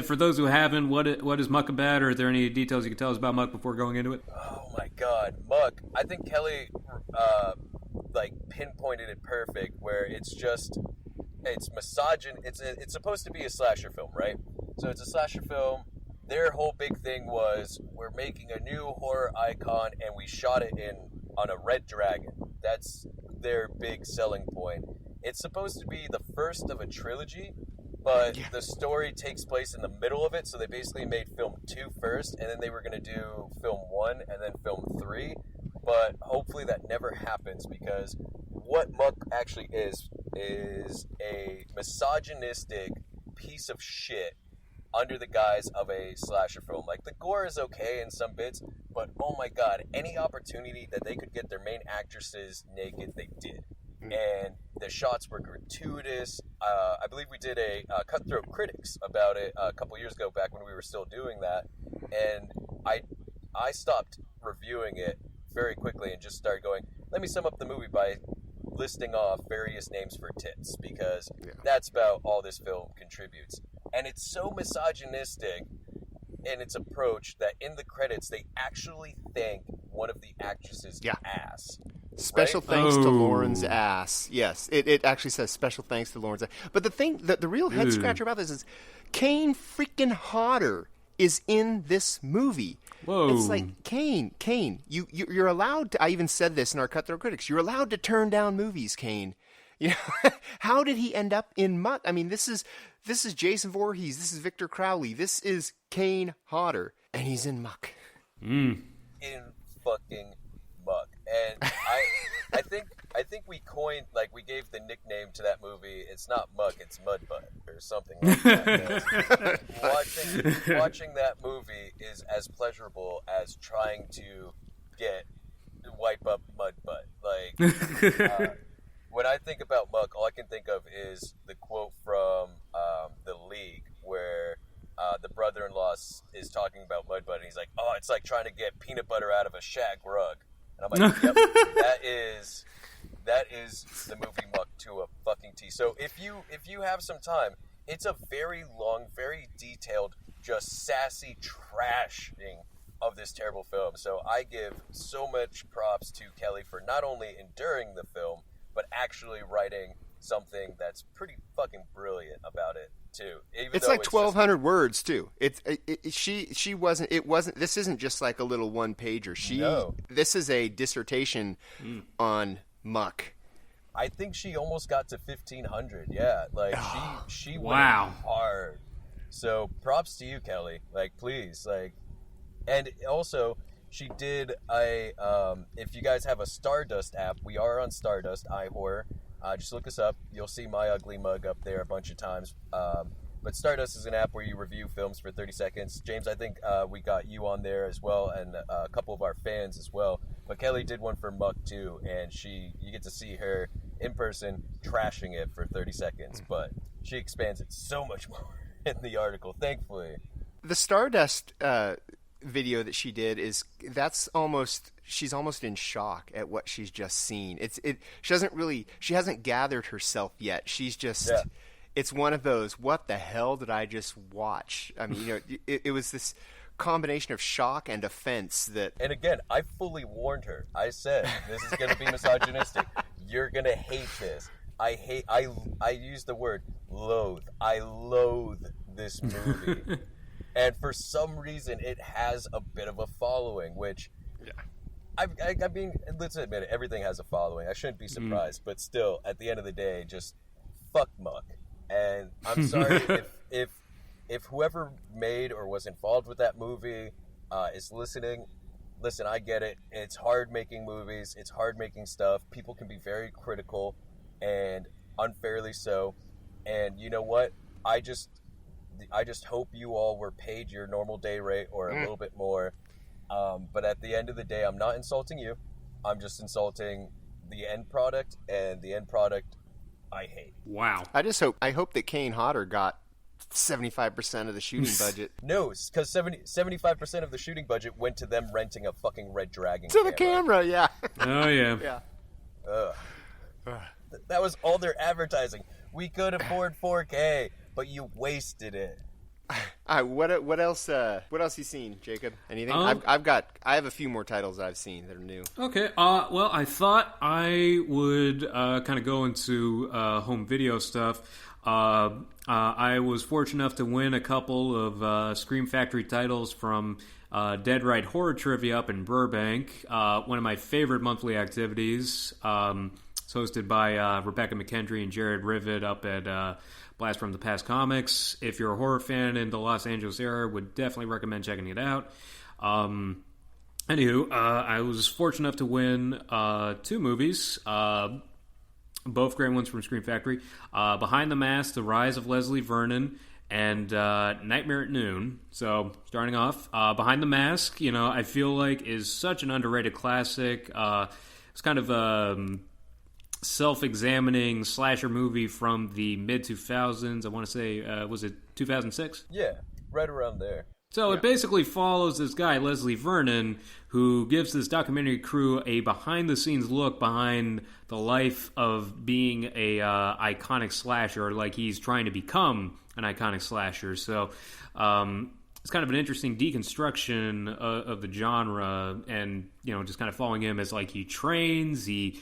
for those who haven't, what is Muck about, or are there any details you can tell us about Muck before going into it? Oh my God, Muck! I think Kelly pinpointed it perfect. Where it's misogyn. It's supposed to be a slasher film, right? So it's a slasher film. Their whole big thing was we're making a new horror icon, and we shot it on a red dragon. That's their big selling point. It's supposed to be the first of a trilogy, but the story takes place in the middle of it, so they basically made film 2 first, and then they were going to do film 1 and then film 3, but hopefully that never happens, because what Muck actually is a misogynistic piece of shit under the guise of a slasher film. Like, the gore is okay in some bits, but oh my God, any opportunity that they could get their main actresses naked, they did. And the shots were gratuitous. I believe we did a Cutthroat Critics about it a couple years ago, back when we were still doing that. And I stopped reviewing it very quickly and just started going, let me sum up the movie by listing off various names for tits, because that's about all this film contributes. And it's so misogynistic in its approach that in the credits they actually thank one of the actresses' ass. Special thanks to Lauren's ass. Yes, it actually says special thanks to Lauren's ass. But the real head scratcher about this is Kane freaking Hodder is in this movie. Whoa. It's like, Kane, you're allowed to, I even said this in our Cutthroat Critics, you're allowed to turn down movies, Kane. You know, how did he end up in Muck? I mean, this is Jason Voorhees, this is Victor Crowley, this is Kane Hodder, and he's in Muck. In fucking Muck. And I think we coined, like, we gave the nickname to that movie. It's not Muck, it's Mudbutt or something like that. watching that movie is as pleasurable as trying to wipe up Mudbutt. Like, when I think about Muck, all I can think of is the quote from The League, where the brother-in-law is talking about Mudbutt, and he's like, "Oh, it's like trying to get peanut butter out of a shag rug." And I'm like, "Yep, that is the movie Muck to a fucking T." So if you have some time, it's a very long, very detailed, just sassy trashing of this terrible film. So I give so much props to Kelly for not only enduring the film, but actually writing something that's pretty fucking brilliant about it too. It's like 1,200 words too. She wasn't. It wasn't. This isn't just like a little one pager. This is a dissertation on Muck. I think she almost got to 1,500. Yeah, like she went hard. So props to you, Kelly. Like, please, like, and also she did if you guys have a Stardust app, we are on Stardust, iHorror. Just look us up. You'll see my ugly mug up there a bunch of times. But Stardust is an app where you review films for 30 seconds. James, I think we got you on there as well, and a couple of our fans as well. But Kelly did one for Muck too, and you get to see her in person trashing it for 30 seconds. But she expands it so much more in the article, thankfully. The Stardust video that she did she's almost in shock at what she's just seen. She hasn't gathered herself yet. She's just it's one of those, what the hell did I just watch? I mean, it was this combination of shock and offense that... And again, I fully warned her. I said, this is going to be misogynistic. You're going to hate this. I use the word loathe. I loathe this movie. And for some reason, it has a bit of a following, which... Yeah. I mean, let's admit it, everything has a following. I shouldn't be surprised, but still, at the end of the day, just fuck Muck. And I'm sorry if whoever made or was involved with that movie is listening. Listen, I get it. It's hard making movies. It's hard making stuff. People can be very critical, and unfairly so. And you know what? I just hope you all were paid your normal day rate or a little bit more. But at the end of the day, I'm not insulting you. I'm just insulting the end product, and the end product I hate. Wow. I hope that Kane Hodder got 75% of the shooting budget. No, because 75% of the shooting budget went to them renting a fucking Red Dragon to the camera, yeah. Oh, yeah. Yeah. That was all their advertising. We could afford 4K, but you wasted it. What else you seen, Jacob? Anything? I have a few more titles that I've seen that are new. Okay. Well, I thought I would kind of go into home video stuff. I was fortunate enough to win a couple of Scream Factory titles from Dead Right Horror Trivia up in Burbank. One of my favorite monthly activities. It's hosted by Rebecca McKendry and Jared Rivet up at Blast from the Past Comics. If you're a horror fan in the Los Angeles area, would definitely recommend checking it out. Anywho, I was fortunate enough to win 2 movies, both great ones from Scream Factory. Behind the Mask, The Rise of Leslie Vernon, and Nightmare at Noon. So, starting off, Behind the Mask, I feel like is such an underrated classic. It's kind of self-examining slasher movie from the mid-2000s. I want to say, was it 2006? Yeah, right around there. So it basically follows this guy, Leslie Vernon, who gives this documentary crew a behind-the-scenes look behind the life of being a iconic slasher, like he's trying to become an iconic slasher. So it's kind of an interesting deconstruction of the genre, and just kind of following him as like he trains, he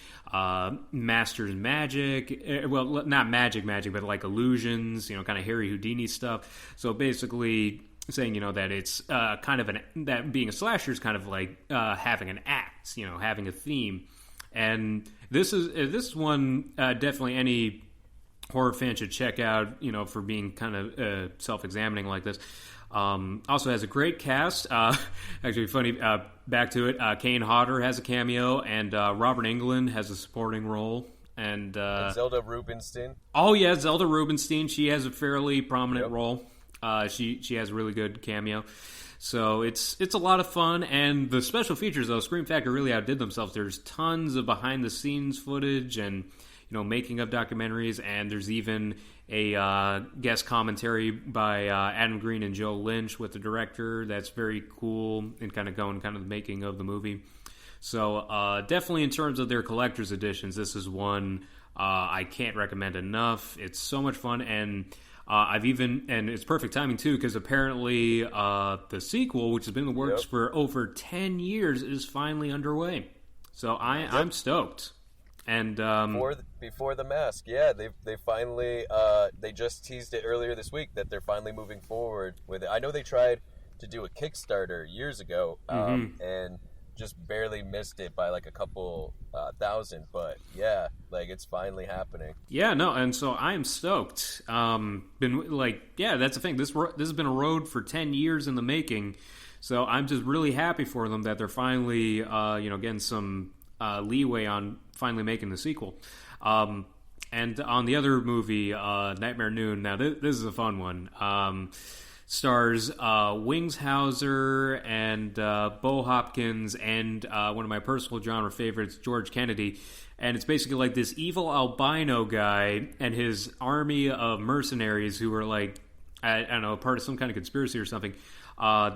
masters magic. Well, not magic, but like illusions. Kind of Harry Houdini stuff. So basically, saying that it's kind of that being a slasher is kind of like having an act. Having a theme, and this is one definitely any horror fan should check out. For being kind of self-examining like this. Also has a great cast. Actually, funny, back to it. Kane Hodder has a cameo, and Robert Englund has a supporting role. And Zelda Rubinstein. Oh, yeah, Zelda Rubinstein. She has a fairly prominent role. She has a really good cameo. So it's a lot of fun. And the special features, though, Scream Factory really outdid themselves. There's tons of behind-the-scenes footage and making of documentaries, and there's even a guest commentary by Adam Green and Joe Lynch with the director. That's very cool and kind of the making of the movie. So definitely in terms of their collector's editions, this is one I can't recommend enough. It's so much fun, and and it's perfect timing too, because apparently the sequel, which has been in the works for over 10 years, is finally underway. So I'm stoked. And before the Mask, they finally they just teased it earlier this week that they're finally moving forward with it. I know they tried to do a Kickstarter years ago and just barely missed it by like a couple thousand, but it's finally happening. Yeah, no, and so I'm stoked. That's the thing. This has been a road for 10 years in the making, so I'm just really happy for them that they're finally getting some leeway on finally making the sequel. And on the other movie, Nightmare at Noon, now this is a fun one. Stars Wings Hauser and Bo Hopkins and one of my personal genre favorites, George Kennedy. And it's basically like this evil albino guy and his army of mercenaries who are like, I don't know, part of some kind of conspiracy or something.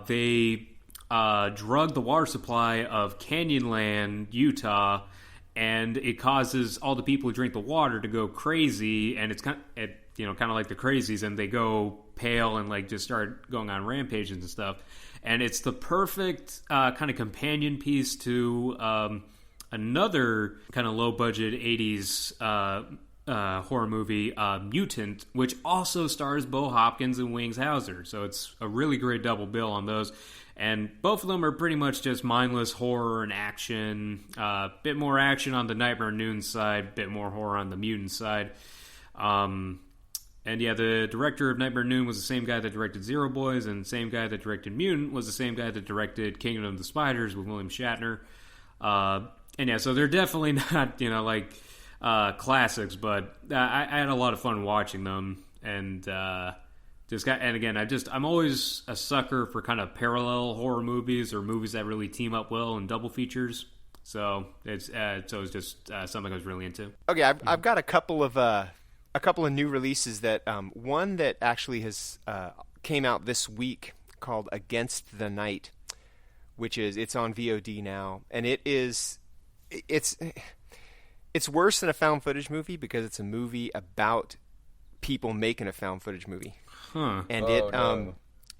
They drug the water supply of Canyonland, Utah, and it causes all the people who drink the water to go crazy, and it's kind of like the crazies, and they go pale and like just start going on rampages and stuff. And it's the perfect kind of companion piece to another kind of low budget 80s horror movie, Mutant, which also stars Bo Hopkins and Wings Hauser. So it's a really great double bill on those. And both of them are pretty much just mindless horror and action. Bit more action on the Nightmare Noon side, bit more horror on the Mutant side. And yeah, the director of Nightmare Noon was the same guy that directed Zero Boys, and the same guy that directed Mutant was the same guy that directed Kingdom of the Spiders with William Shatner. And yeah, so they're definitely not, classics, but I had a lot of fun watching them. And I'm always a sucker for kind of parallel horror movies or movies that really team up well in double features. So it's just something I was really into. Okay, I've got a couple of new releases that one that actually has came out this week called Against the Night, which it's on VOD now, and it's worse than a found footage movie because it's a movie about people making a found footage movie. Huh. And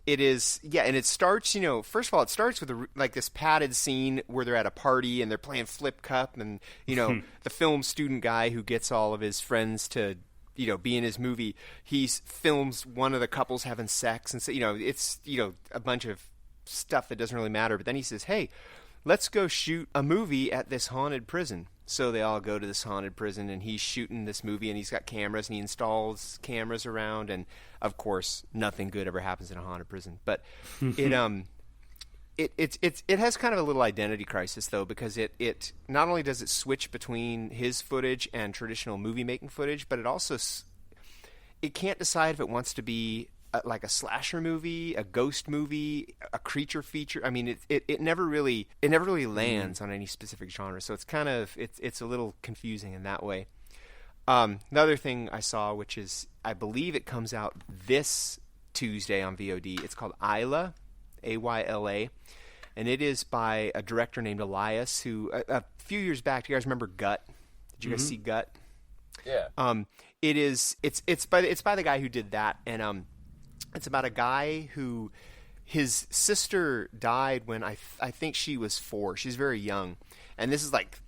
it is, yeah, and it starts, first of all, it starts with this padded scene where they're at a party and they're playing Flip Cup, and, the film student guy who gets all of his friends to, be in his movie, he films one of the couples having sex, and so, it's, a bunch of stuff that doesn't really matter, but then he says, hey, let's go shoot a movie at this haunted prison. So they all go to this haunted prison, and he's shooting this movie, and he's got cameras, and he installs cameras around, and of course, nothing good ever happens in a haunted prison. But it has kind of a little identity crisis though, because it not only does it switch between his footage and traditional movie making footage, but it can't decide if it wants to be like a slasher movie, a ghost movie, a creature feature. I mean, it never really lands on any specific genre. So it's kind of it's a little confusing in that way. Another thing I saw, which is I believe it comes out this Tuesday on VOD. It's called Isla, Ayla, and it is by a director named Elias, who a few years back. Do you guys remember Gut? Did you guys see Gut? Yeah. It's by the guy who did that, and it's about a guy who his sister died when I think she was 4. She's very young, and this is like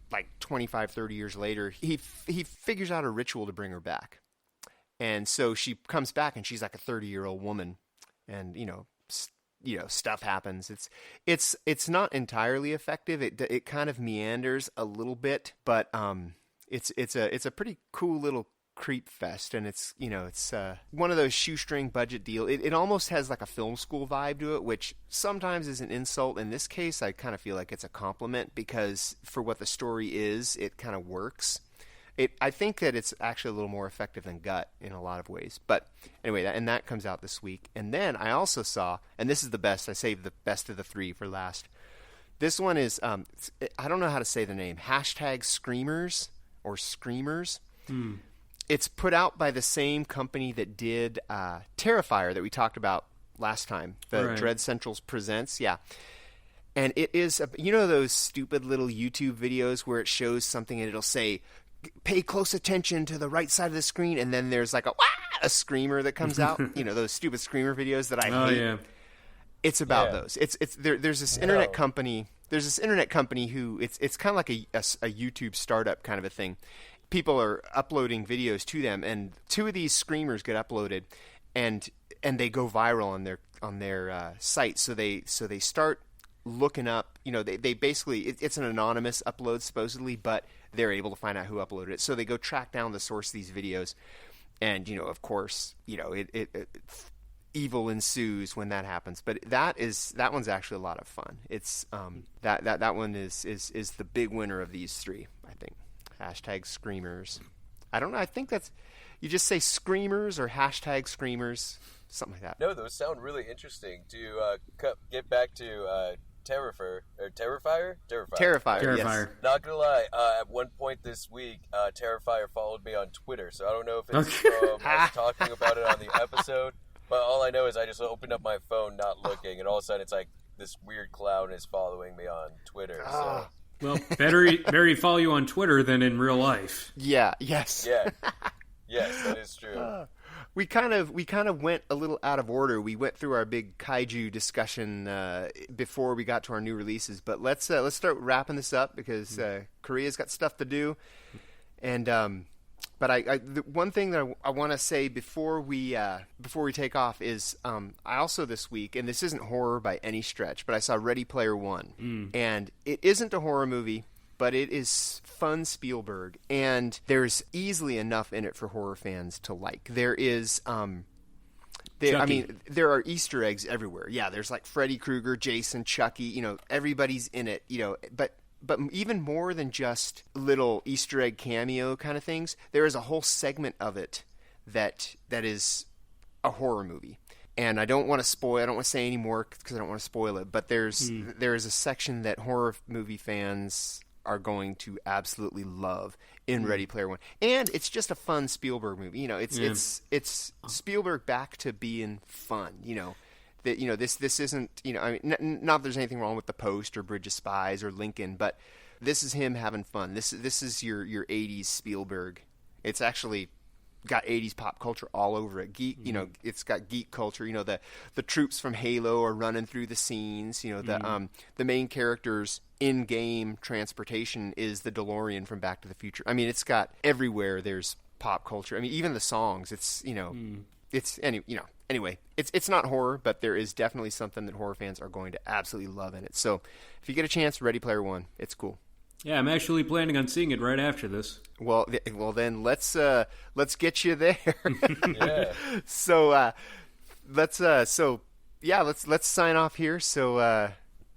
25, 30 years later. He figures out a ritual to bring her back, and so she comes back, and she's like a 30-year-old woman, and stuff happens. It's not entirely effective. It kind of meanders a little bit, but it's a pretty cool little creep fest, and it's one of those shoestring budget deal. It almost has like a film school vibe to it, which sometimes is an insult. In this case, I kind of feel like it's a compliment, because for what the story is, it kind of works. I think that it's actually a little more effective than Gut in a lot of ways. But anyway, that comes out this week. And then I also saw, and this is the best, I saved the best of the 3 for last. This one is, I don't know how to say the name, #Screamers or Screamers. It's put out by the same company that did Terrifier that we talked about last time, the Dread Centrals Presents. Yeah. And it is, those stupid little YouTube videos where it shows something and it'll say, pay close attention to the right side of the screen, and then there's like a screamer that comes out. Those stupid screamer videos that I hate. Yeah. It's about those. There's this internet company. There's this internet company who it's kind of like a YouTube startup kind of a thing. People are uploading videos to them, and 2 of these screamers get uploaded, and they go viral on their site. So they start looking up. They basically it's an anonymous upload supposedly, but they're able to find out who uploaded it. So they go track down the source of these videos, and of course, evil ensues when that happens. But that one's actually a lot of fun. It's that one is the big winner of these 3, I think. #Screamers. I don't know. I think that's you just say Screamers or #Screamers, something like that. No, those sound really interesting. To get back to Terrifier. Yes. Not gonna lie, at one point this week, Terrifier followed me on Twitter, so I don't know if it's from us talking about it on the episode, but all I know is I just opened up my phone not looking, and all of a sudden it's like this weird clown is following me on Twitter. So. Well, better he follow you on Twitter than in real life. Yeah. Yes. Yeah. Yes, that is true. we kind of went a little out of order. We went through our big Kaiju discussion before we got to our new releases. But let's start wrapping this up because Korea's got stuff to do. And but the one thing that I want to say before we take off is I also this week, and this isn't horror by any stretch, but I saw Ready Player One, and it isn't a horror movie. But it is fun Spielberg, and there's easily enough in it for horror fans to like. There is, there are Easter eggs everywhere. Yeah, there's like Freddy Krueger, Jason, Chucky. Everybody's in it. But even more than just little Easter egg cameo kind of things, there is a whole segment of it that is a horror movie. And I don't want to say any more because I don't want to spoil it. But there is a section that horror movie fans are going to absolutely love in Ready Player One, and it's just a fun Spielberg movie. It's Spielberg back to being fun. This isn't. I mean, not that there's anything wrong with The Post or Bridge of Spies or Lincoln, but this is him having fun. This is your '80s Spielberg. It's actually got 80s pop culture all over it. Geek, it's got geek culture. The troops from Halo are running through the scenes. The main character's in-game transportation is the DeLorean from Back to the Future. I mean, it's got everywhere. There's pop culture. I mean, even the songs. Anyway, it's not horror, but there is definitely something that horror fans are going to absolutely love in it. So, if you get a chance, Ready Player One, it's cool. Yeah, I'm actually planning on seeing it right after this. Well, then let's get you there. Yeah. So let's sign off here. So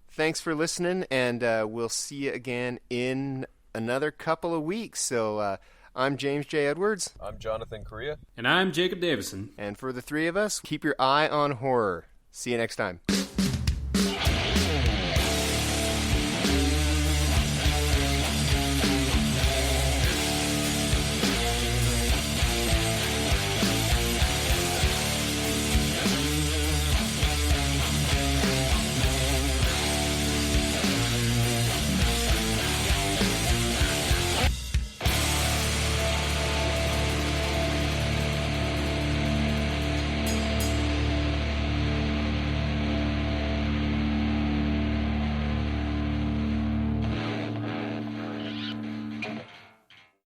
thanks for listening, and we'll see you again in another couple of weeks. So I'm James J. Edwards. I'm Jonathan Correa. And I'm Jacob Davison. And for the three of us, keep your eye on horror. See you next time.